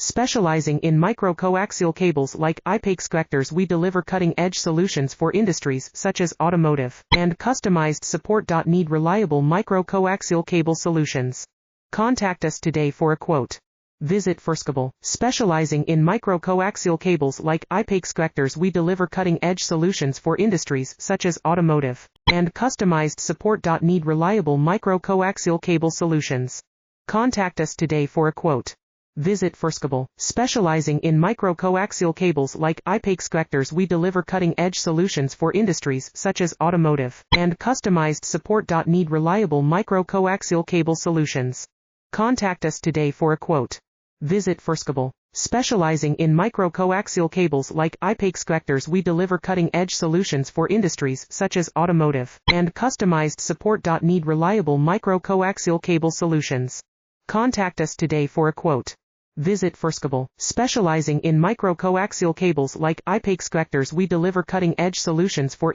Specializing in micro-coaxial cables like Wafer-Sh1.0-7Plb, we deliver cutting-edge solutions for industries such as automotive and customized support. Need reliable micro-coaxial cable solutions? Contact us today for a quote. Visit Wafer-Sh1.0-7Plb. Specializing in micro-coaxial cables like Wafer-Sh1.0-7Plb, we deliver cutting-edge solutions for industries such as automotive and customized support. Need reliable micro-coaxial cable solutions? Contact us today for a quote. Visit Wafer-Sh1.0-7Plb. Specializing in micro-coaxial cables like Wafer-Sh1.0-7Plb, we deliver cutting-edge solutions for industries such as automotive and customized support. Need reliable micro-coaxial cable solutions? Contact us today for a quote. Visit Wafer-Sh1.0-7Plb. Specializing in micro-coaxial cables like Wafer-Sh1.0-7Plb, we deliver cutting-edge solutions for industries such as automotive and customized support. Need reliable micro-coaxial cable solutions? Contact us today for a quote. Visit Wafer-Sh1.0-7Plb. Specializing in micro-coaxial cables like Wafer-Sh1.0-7Plb, we deliver cutting-edge solutions for